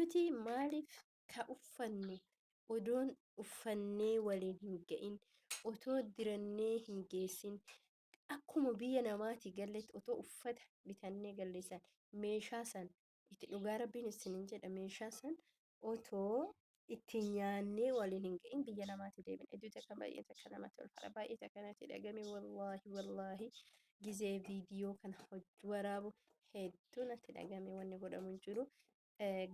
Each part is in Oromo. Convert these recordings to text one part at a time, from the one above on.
nuti maaliif ka uffannu odoon uffannee waliin hin ga'in otoo dirannee hin geessin akkuma biyya namaati galletti otoo uffata bitannee galleessan meeshaa san itti dhugaa rabbiin isiniin jedha meeshaa san otoo itti nyaannee waliin hin ga'in biyya namaati deebin edduuta kan baay'ee takka namatti ulfaadha baay'ee takka natti dhagame wallaahi gizee viidiyoo kana waraabu hedduu natti dhagame wanni godhamu hin jiru.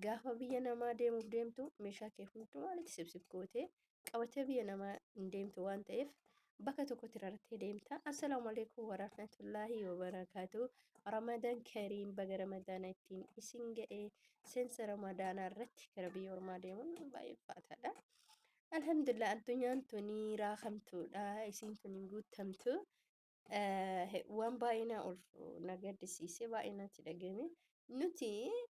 Gaafa biyya namaa deemuuf deemtu meeshaa kee hundumaa walitti sibsib gootee qabatee biyya namaa hin deemtu waan ta'eef bakka tokkotti rartee deemta. Assalaamu alaikum warahmatullaahi wabarakaatu. Ramadaan kariim baga ramadaana ittiin isin ga'ee seensa ramadaanaa irratti gara biyya ormaa deemuun baay'ee ulfaataadha. Alhamdulillah addunyaan tuni raakamtuudha isin tuni guutamtu. Waan baay'ee na gaddisiise baay'ee natti dhagame. Nuti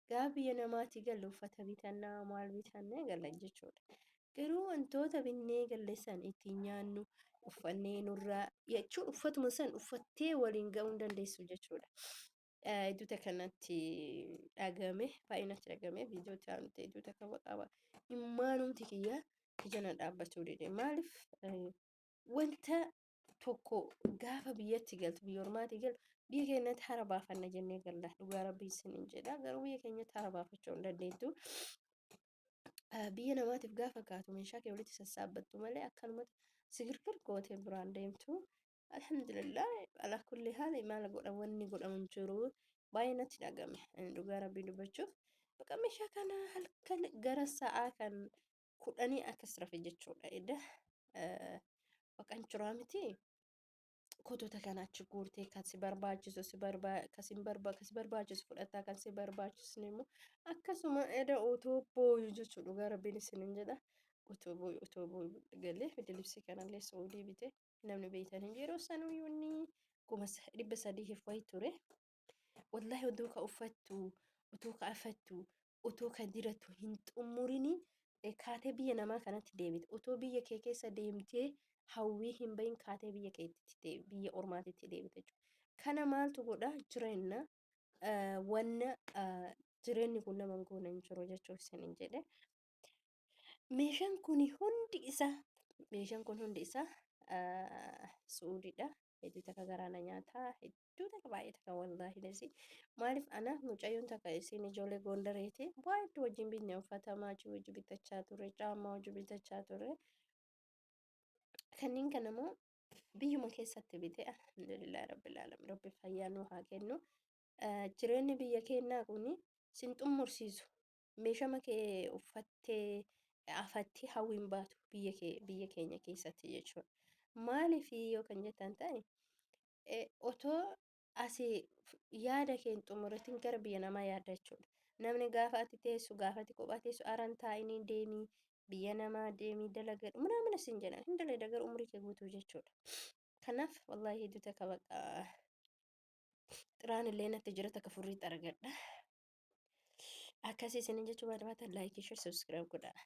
gaafa biyya namaatti galle uffata bitannaa maal bitannee galla jechuudha. Garuu wantoota binnee galleessan ittiin nyaannu uffannee nurraa jechuun uffatuma san uffattee waliin ga'uu hin dandeessu jechuudha. Edduuta kanatti dhagame baay'ee natti dhagame viidiyoo ta'an ta'e edduuta kan qaba. Immaanumti kiyya ijana dhaabbatuu dide maaliif wanta tokko gaafa biyyatti galtu biyya ormaatti galtu biyya keenyatti hara baafanna jennee galla dhugaa rabbii isiniin jedha garuu biyya keenyatti hara baafachuu hin dandeettu. Biyya namaatiif gaafa kaatu meeshaa kee walitti sassaabbattu malee akkanumatti sigirgir gootee biraan deemtu. Alhamdulillah ala kulli haali maal godha wanni godhamu hin jiru baay'ee natti dhagame dhugaa rabbii dubbachuuf bakka meeshaa kana halkan gara sa'aa kan 10 akkas rafe jechuudha edda bakka hin jiraa miti. Kotota kana achi guurtee kan si barbaachisu kan si barbaachisu fudhataa kan si barbaachisne immoo akkasuma eda otoo booyu jechuudha dhugaa rabbiin isiniin jedha otoo booyu galee fide libsii kanallee Saudii bite namni beeytan hin yeroo sanuyyuu inni 300 wayi ture wallahi otoo ka uffattu otoo ka afattu otoo ka dirattu hin xumurini kaatee biyya namaa kanatti deebite otoo biyya kee keessa deemtee hawwii hin bahin kaatee biyya keetti biyya ormaatitti deebite jechuudha. Kana maaltu godha jireenya wanna jireenyi kun nama goona hin jiru jechuuf isiniin jedhe. Meeshaan kun hundi isaa Suudiidha. Hedduu takka garaana nyaataa hedduu takka baay'ee takka wallaahi lasi maaliif ana mucayyoon takka isin ijoollee Gondareeti baay'ee wajjin binne uffata maachii wajjin bitachaa ture caammaa wajjin bitachaa ture. Kanneen kana immoo biyyuma keessatti bite alhamdulillah rabbil alamin rabbi fayyaa nuu haa kennu. Jireenyi biyya keenyaa kun sin xummursiisu meeshama kee uffattee afattee hawwiin baatu biyya keenya keessatti jechuudha. Maaliif yoo kan jettan ta'e otoo asii yaada kee hin xumuratin gara biyya namaa yaadda jechuudha. Namni gaafa ati teessu gaafa ati kophaa teessu aran taa'inii deemii biyya namaa deemii dalagadhu ምናምን sin jedhan hin dalagda gara umrii kee guutuu jechuudha. Kanaaf wallahi hedduu takka bakka xiraan illee natti jira takka furriitti argadha. Akkasii isinin jechuu barbaada laayikii shir subscribe godhaa.